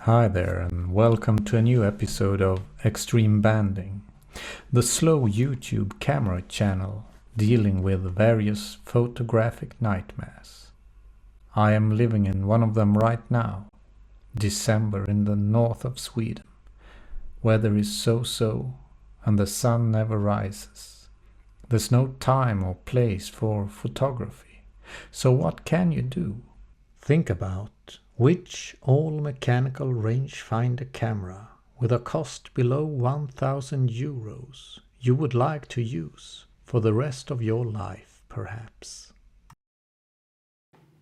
Hi there and welcome to a new episode of Extreme Banding, the slow YouTube camera channel dealing with various photographic nightmares. I am living in one of them right now, December in the north of Sweden. Weather is so-so and the sun never rises. There's no time or place for photography. So what can you do? Think about which all-mechanical rangefinder camera with a cost below 1,000 euros you would like to use for the rest of your life, perhaps.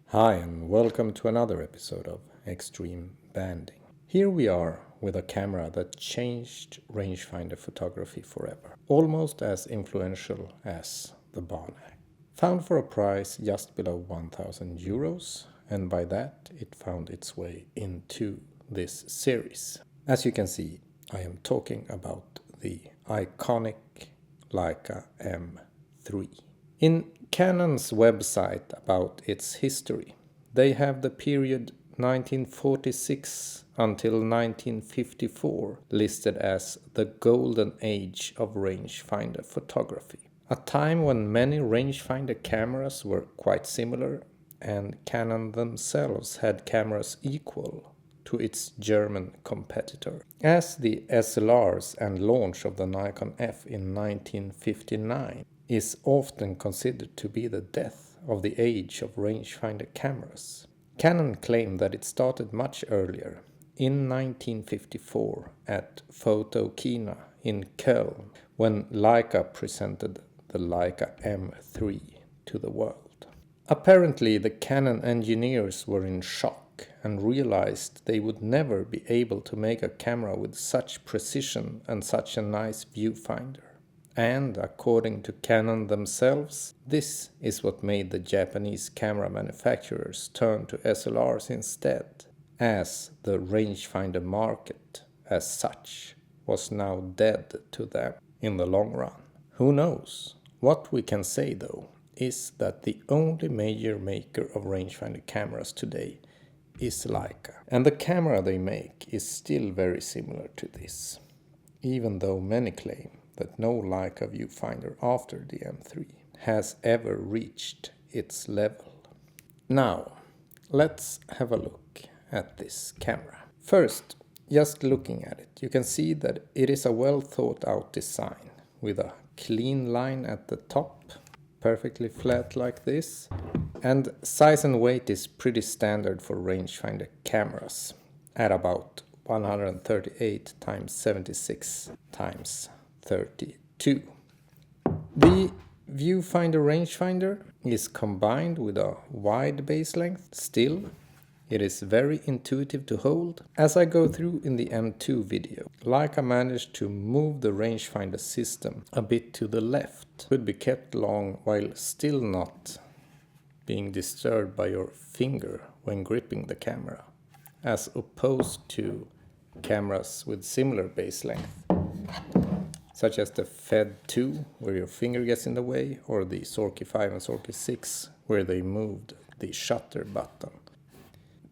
Hi and welcome to another episode of Extreme Banding. Here we are with a camera that changed rangefinder photography forever, almost as influential as the Barnack. Found for a price just below 1,000 euros, and by that it found its way into this series. As you can see, I am talking about the iconic Leica M3. In Canon's website about its history, they have the period 1946 until 1954 listed as the golden age of rangefinder photography. A time when many rangefinder cameras were quite similar, and Canon themselves had cameras equal to its German competitor. As the SLRs and launch of the Nikon F in 1959 is often considered to be the death of the age of rangefinder cameras, Canon claimed that it started much earlier, in 1954 at Photokina in Köln, when Leica presented the Leica M3 to the world. Apparently, the Canon engineers were in shock and realized they would never be able to make a camera with such precision and such a nice viewfinder. And according to Canon themselves, this is what made the Japanese camera manufacturers turn to SLRs instead, as the rangefinder market as such was now dead to them in the long run. Who knows? What we can say though is that the only major maker of rangefinder cameras today is Leica. And the camera they make is still very similar to this, even though many claim that no Leica viewfinder after the M3 has ever reached its level. Now, let's have a look at this camera. First, just looking at it, you can see that it is a well thought out design with a clean line at the top, perfectly flat like this, and size and weight is pretty standard for rangefinder cameras at about 138 x 76 x 32. The viewfinder rangefinder is combined with a wide base length. Still, it is very intuitive to hold. As I go through in the M2 video, Leica managed to move the rangefinder system a bit to the left. Could be kept long while still not being disturbed by your finger when gripping the camera, as opposed to cameras with similar base length, such as the Fed 2, where your finger gets in the way, or the Sorky 5 and Sorky 6, where they moved the shutter button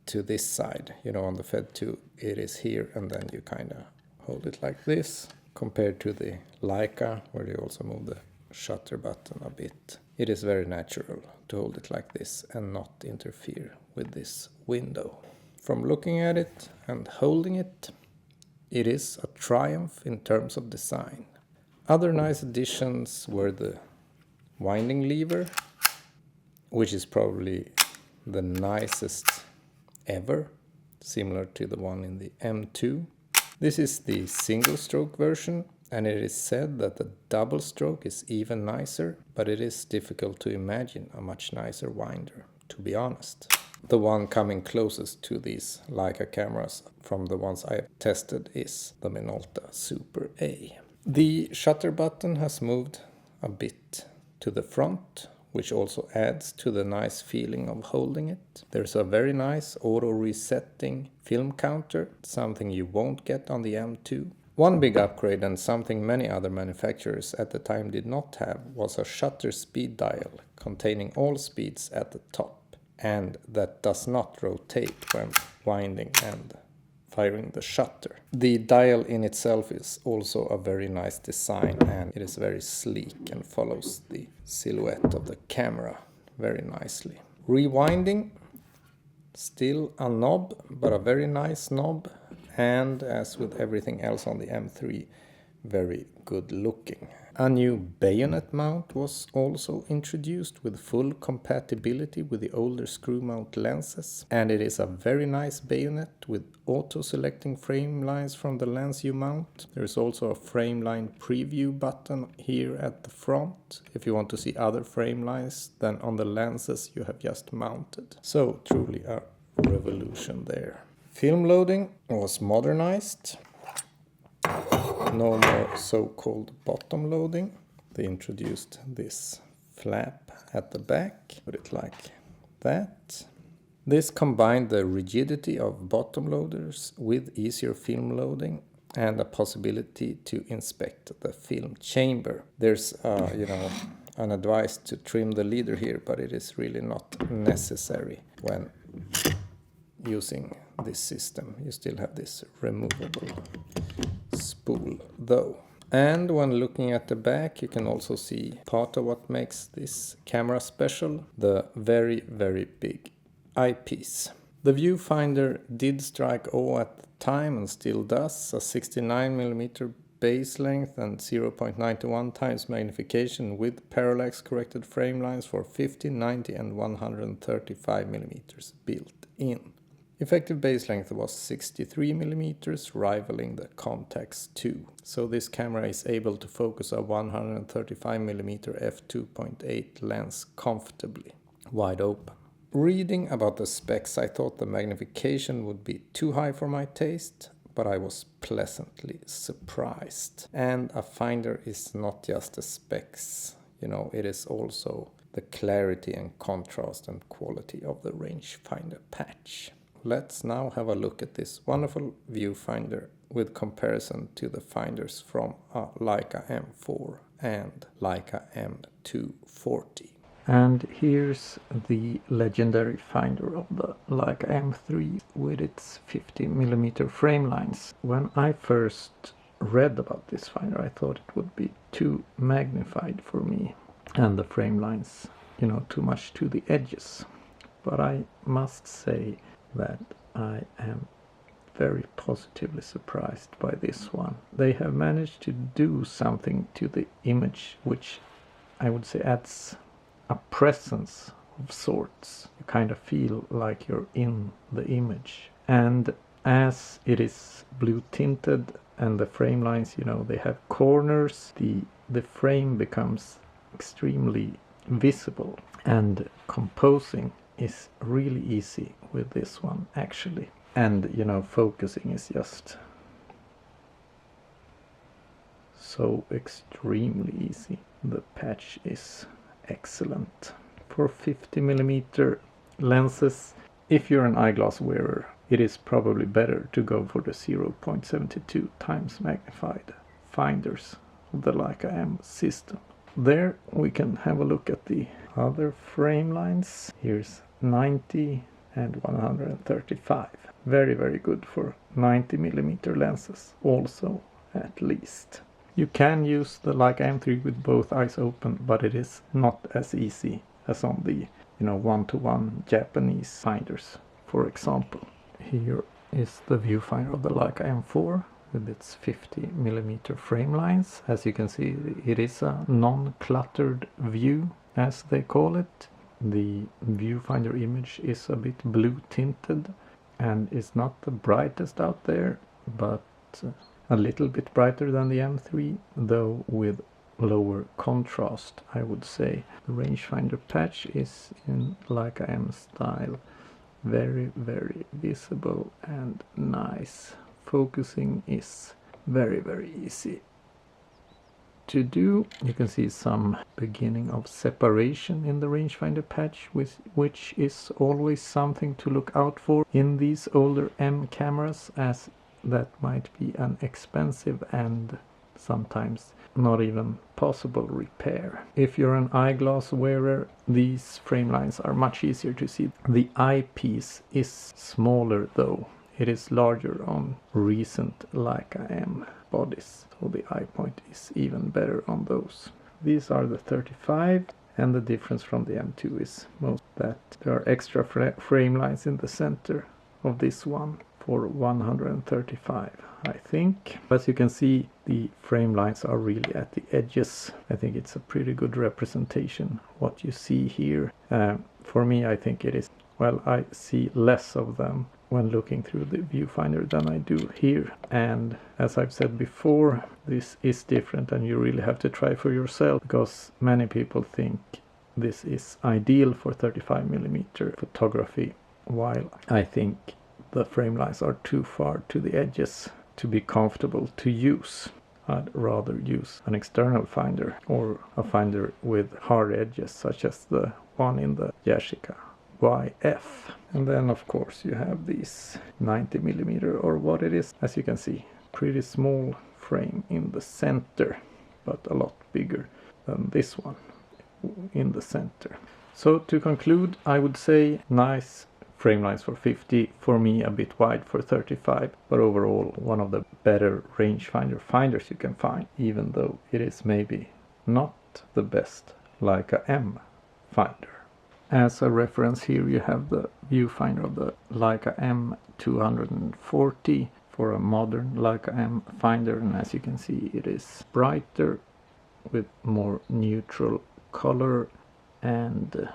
to this side. You know, on the Fed 2 it is here, and then you kind of hold it like this, compared to the Leica, where you also move the shutter button a bit. It is very natural to hold it like this and not interfere with this window. From looking at it and holding it, it is a triumph in terms of design. Other nice additions were the winding lever, which is probably the nicest ever, similar to the one in the M2. This is the single stroke version, and it is said that the double stroke is even nicer, but it is difficult to imagine a much nicer winder, to be honest. The one coming closest to these Leica cameras from the ones I have tested is the Minolta Super A. The shutter button has moved a bit to the front, which also adds to the nice feeling of holding it. There's a very nice auto resetting film counter, something you won't get on the M2. One big upgrade, and something many other manufacturers at the time did not have, was a shutter speed dial containing all speeds at the top, and that does not rotate when winding and firing the shutter. The dial in itself is also a very nice design, and it is very sleek and follows the silhouette of the camera very nicely. Rewinding, still a knob, but a very nice knob, and as with everything else on the M3, very good looking. A new bayonet mount was also introduced with full compatibility with the older screw mount lenses, and it is a very nice bayonet with auto-selecting frame lines from the lens you mount. There is also a frame line preview button here at the front if you want to see other frame lines than on the lenses you have just mounted. So truly a revolution there. Film loading was modernized. No more so-called bottom loading. They introduced this flap at the back. Put it like that. This combined the rigidity of bottom loaders with easier film loading and a possibility to inspect the film chamber. There's an advice to trim the leader here, but it is really not necessary when using this system. You still have this removable spool though. And when looking at the back, you can also see part of what makes this camera special, the very, very big eyepiece. The viewfinder did strike awe at the time and still does. A 69mm base length and 0.91 times magnification with parallax corrected frame lines for 50, 90 and 135mm built in. Effective base length was 63mm, rivaling the Contax 2. So this camera is able to focus a 135mm f2.8 lens comfortably, wide open. Reading about the specs, I thought the magnification would be too high for my taste, but I was pleasantly surprised. And a finder is not just the specs, it is also the clarity and contrast and quality of the rangefinder patch. Let's now have a look at this wonderful viewfinder with comparison to the finders from a Leica M4 and Leica M240. And here's the legendary finder of the Leica M3 with its 50mm frame lines. When I first read about this finder, I thought it would be too magnified for me and the frame lines, too much to the edges. But I must say that I am very positively surprised by this one. They have managed to do something to the image which I would say adds a presence of sorts. You kind of feel like you're in the image. And as it is blue tinted and the frame lines, they have corners, the frame becomes extremely visible, and composing is really easy with this one actually. And focusing is just so extremely easy. The patch is excellent. For 50mm lenses, if you're an eyeglass wearer, it is probably better to go for the 0.72 times magnified finders of the Leica M system. There we can have a look at the other frame lines. Here's 90 and 135. Very, very good for 90mm lenses also, at least. You can use the Leica M3 with both eyes open, but it is not as easy as on the one-to-one Japanese finders, for example. Here is the viewfinder of the Leica M4 with its 50mm frame lines. As you can see, it is a non-cluttered view, as they call it. The viewfinder image is a bit blue tinted and is not the brightest out there, but a little bit brighter than the M3, though with lower contrast, I would say. The rangefinder patch is in Leica M style. Very, very visible and nice. Focusing is very, very easy to do. You can see some beginning of separation in the rangefinder patch, which is always something to look out for in these older M cameras, as that might be an expensive and sometimes not even possible repair. If you're an eyeglass wearer, these frame lines are much easier to see. The eyepiece is smaller though. it is larger on recent Leica M bodies, so the eye point is even better on those. These are the 35, and the difference from the M2 is most that there are extra frame lines in the center of this one for 135, I think. As you can see, the frame lines are really at the edges. I think it's a pretty good representation what you see here. For me, I think it is, well, I see less of them when looking through the viewfinder than I do here. And as I've said before, this is different and you really have to try for yourself, because many people think this is ideal for 35mm photography, while I think the frame lines are too far to the edges to be comfortable to use. I'd rather use an external finder or a finder with hard edges, such as the one in the Yashica YF. And then of course you have these 90mm or what it is. As you can see, pretty small frame in the center, but a lot bigger than this one in the center. So to conclude, I would say nice frame lines for 50, for me a bit wide for 35, but overall one of the better rangefinder finders you can find, even though it is maybe not the best Leica M finder. As a reference here you have the viewfinder of the Leica M240 for a modern Leica M finder, and as you can see it is brighter with more neutral color, and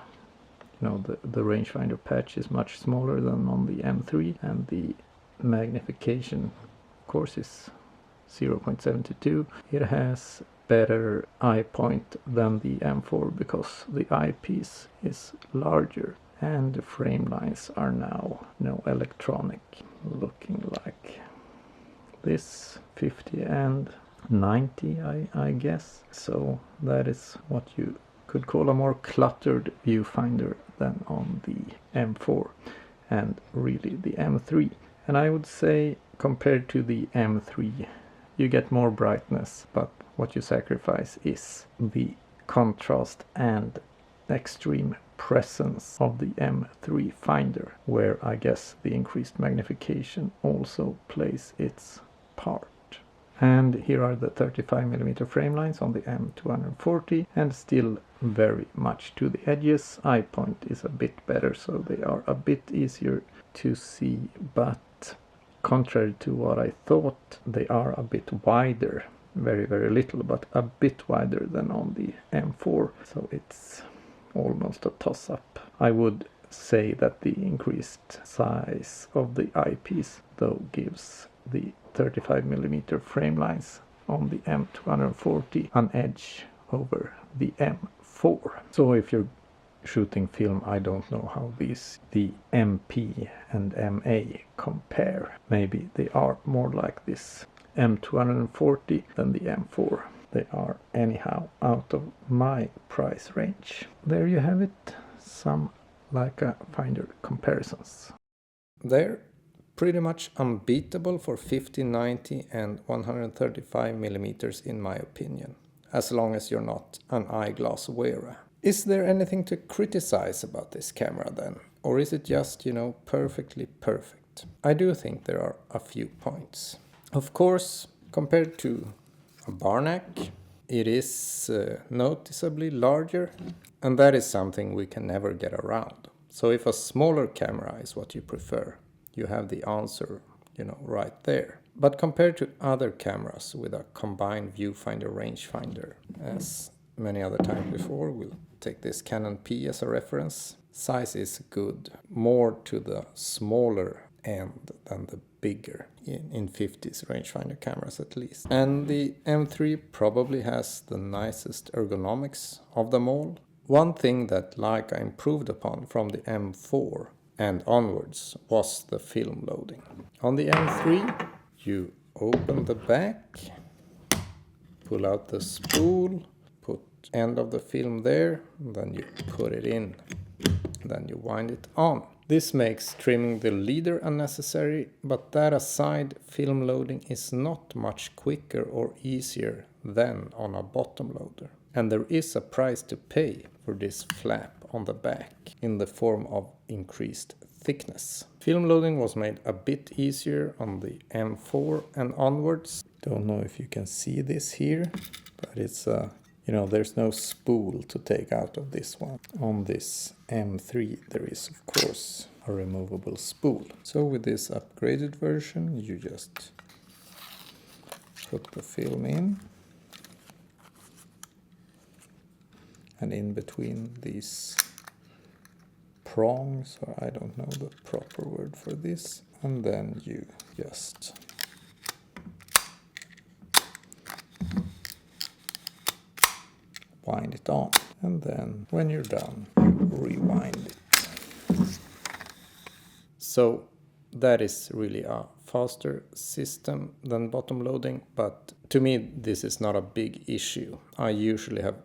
the rangefinder patch is much smaller than on the M3, and the magnification of course is 0.72. It has better eye point than the M4 because the eyepiece is larger, and the frame lines are now electronic, looking like this, 50 and 90 I guess. So that is what you could call a more cluttered viewfinder than on the M4 and really the M3. And I would say compared to the M3 you get more brightness, but what you sacrifice is the contrast and extreme presence of the M3 finder, where I guess the increased magnification also plays its part. And here are the 35mm frame lines on the M240, and still very much to the edges. Eye point is a bit better, so they are a bit easier to see, but contrary to what I thought, they are a bit wider, very little, but a bit wider than on the M4, so it's almost a toss-up. I would say that the increased size of the eyepiece though gives the 35mm frame lines on the M240 an edge over the M4. So if you're shooting film, I don't know how the MP and MA compare. Maybe they are more like this M240 than the M4. They are anyhow out of my price range. There you have it, some Leica finder comparisons. They're pretty much unbeatable for 50, 90 and 135mm in my opinion, as long as you're not an eyeglass wearer. Is there anything to criticize about this camera then? Or is it just, perfectly perfect? I do think there are a few points. Of course, compared to a Barnack, it is noticeably larger, and that is something we can never get around. So if a smaller camera is what you prefer, you have the answer, right there. But compared to other cameras with a combined viewfinder rangefinder, as many other times before, we'll take this Canon P as a reference. Size is good, more to the smaller end than the bigger in 50s rangefinder cameras at least. And the M3 probably has the nicest ergonomics of them all. One thing that Leica improved upon from the M4 and onwards was the film loading. On the M3 you open the back, pull out the spool, put end of the film there, then you put it in, then you wind it on. This makes trimming the leader unnecessary, but that aside, film loading is not much quicker or easier than on a bottom loader. And there is a price to pay for this flap on the back in the form of increased thickness. Film loading was made a bit easier on the M4 and onwards. Don't know if you can see this here, but it's there's no spool to take out of this one. On this M3 there is of course a removable spool. So with this upgraded version you just put the film in, and in between these prongs, or I don't know the proper word for this, and then you just wind it on, and then when you're done you rewind it. So that is really a faster system than bottom loading, but to me this is not a big issue. I usually have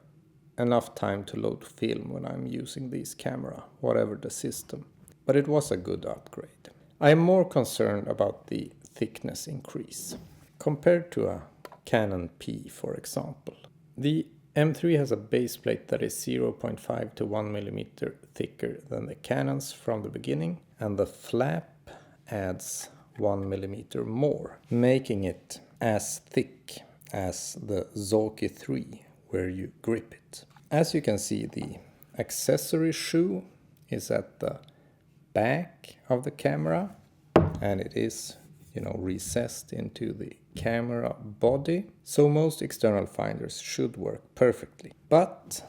enough time to load film when I'm using this camera, whatever the system. But it was a good upgrade. I am more concerned about the thickness increase. Compared to a Canon P, for example, the M3 has a base plate that is 0.5 to 1 millimeter thicker than the Canons from the beginning, and the flap adds 1 millimeter more, making it as thick as the Zoki 3 where you grip it. As you can see, the accessory shoe is at the back of the camera, and it is recessed into the camera body, so most external finders should work perfectly. But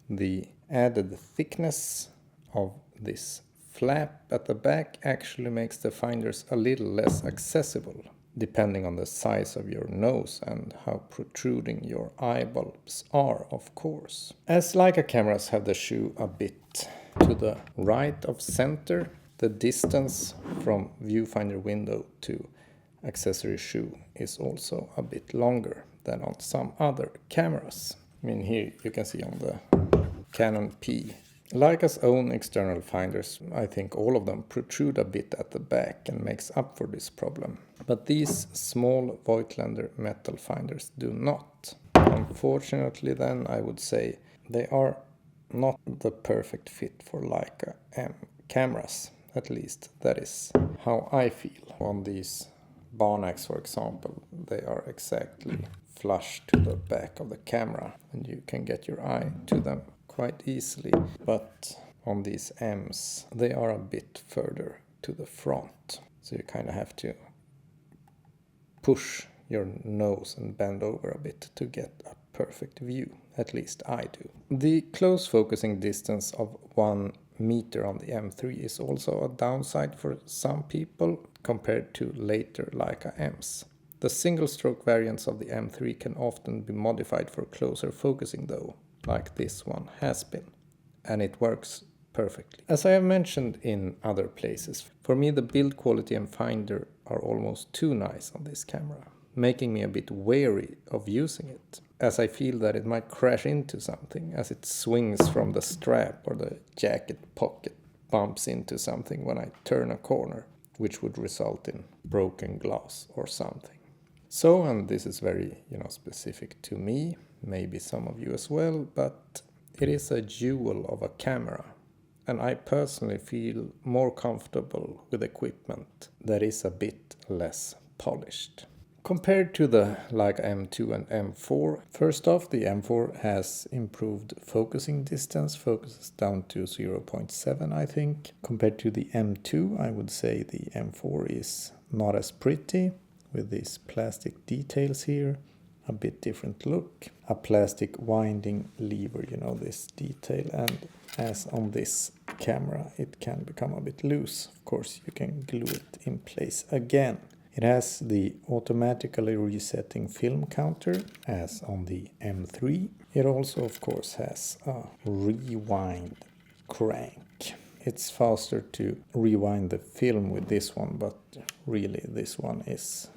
the added thickness of this flap at the back actually makes the finders a little less accessible, depending on the size of your nose and how protruding your eyeballs are, of course. As Leica cameras have the shoe a bit to the right of center, the distance from viewfinder window to accessory shoe is also a bit longer than on some other cameras. I mean, here you can see on the Canon P, Leica's own external finders, I think all of them protrude a bit at the back and makes up for this problem. But these small Voigtlander metal finders do not. Unfortunately then, I would say they are not the perfect fit for Leica M cameras. At least that is how I feel. On these Barnacks, for example, they are exactly flush to the back of the camera and you can get your eye to them quite easily. But on these M's, they are a bit further to the front. So you kind of have to push your nose and bend over a bit to get a perfect view. At least I do. The close focusing distance of 1 meter on the M3 is also a downside for some people compared to later Leica M's. The single stroke variants of the M3 can often be modified for closer focusing though, like this one has been, and it works perfectly. As I have mentioned in other places, for me the build quality and finder are almost too nice on this camera, making me a bit wary of using it, as I feel that it might crash into something as it swings from the strap, or the jacket pocket bumps into something when I turn a corner, which would result in broken glass or something. So, and this is very, specific to me, maybe some of you as well, but it is a jewel of a camera, and I personally feel more comfortable with equipment that is a bit less polished. Compared to the Leica M2 and M4, first off, the M4 has improved focusing distance, focuses down to 0.7 I think. Compared to the M2, I would say the M4 is not as pretty, with these plastic details here, a bit different look. A plastic winding lever, this detail, and as on this camera it can become a bit loose. Of course you can glue it in place again. It has the automatically resetting film counter as on the M3. It also of course has a rewind crank. It's faster to rewind the film with this one, but really this one is,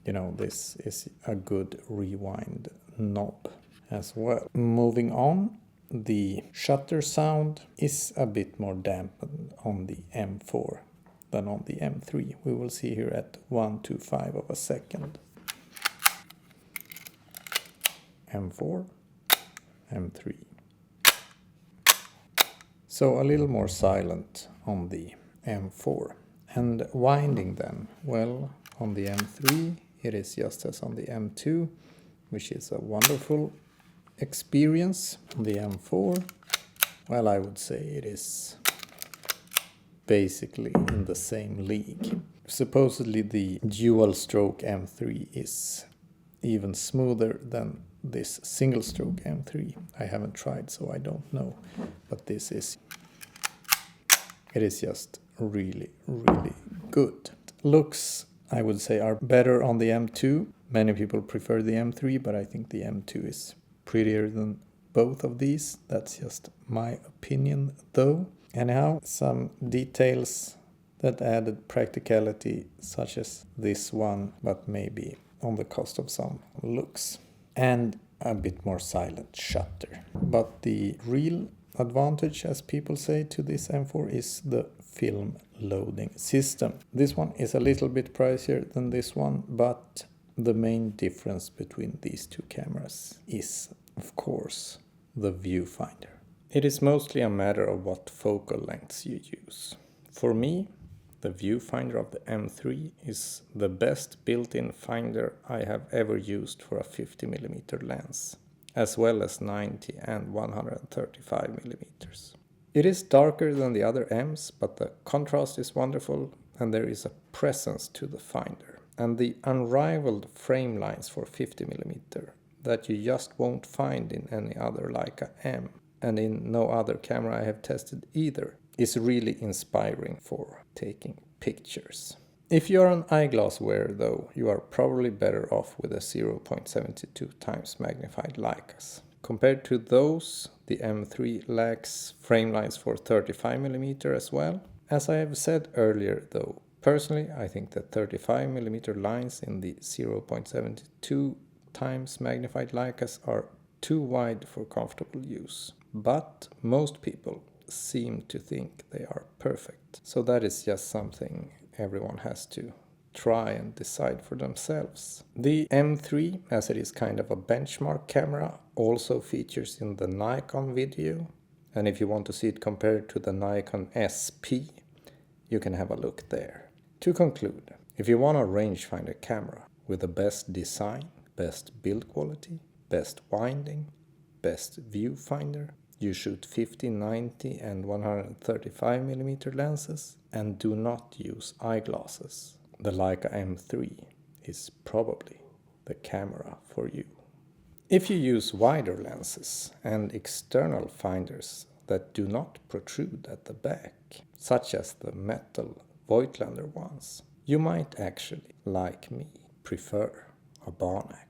this is a good rewind knob as well. Moving on, the shutter sound is a bit more dampened on the M4 than on the M3. We will see here at 1/25 of a second. M4, M3. So a little more silent on the M4. And winding then, well, on the M3 it is just as on the M2, which is a wonderful experience. On the M4, well, I would say it is basically in the same league. Supposedly the dual stroke M3 is even smoother than this single stroke M3. I haven't tried, so I don't know, but it is just really, really good. Looks, I would say, are better on the M2. Many people prefer the M3, but I think the M2 is prettier than both of these. That's just my opinion though. Anyhow, some details that added practicality, such as this one, but maybe on the cost of some looks. And a bit more silent shutter. But the real advantage, as people say, to this M4 is the film loading system. This one is a little bit pricier than this one, but the main difference between these two cameras is, of course, the viewfinder. It is mostly a matter of what focal lengths you use. For me, the viewfinder of the M3 is the best built-in finder I have ever used for a 50mm lens, as well as 90 and 135mm. It is darker than the other M's, but the contrast is wonderful and there is a presence to the finder. And the unrivaled frame lines for 50mm that you just won't find in any other Leica M, and in no other camera I have tested either, is really inspiring for taking pictures. If you're an eyeglass wearer though, you are probably better off with a 0.72 times magnified Leicas. Compared to those, the M3 lacks frame lines for 35mm as well. As I have said earlier though, personally I think that 35mm lines in the 0.72 times magnified Leicas are too wide for comfortable use. But most people seem to think they are perfect. So that is just something everyone has to try and decide for themselves. The M3, as it is kind of a benchmark camera, also features in the Nikon video. And if you want to see it compared to the Nikon SP, you can have a look there. To conclude, if you want a rangefinder camera with the best design, best build quality, best winding, best viewfinder, you shoot 50, 90 and 135mm lenses and do not use eyeglasses. The Leica M3 is probably the camera for you. If you use wider lenses and external finders that do not protrude at the back, such as the metal Voigtlander ones, you might actually, like me, prefer a Barnack.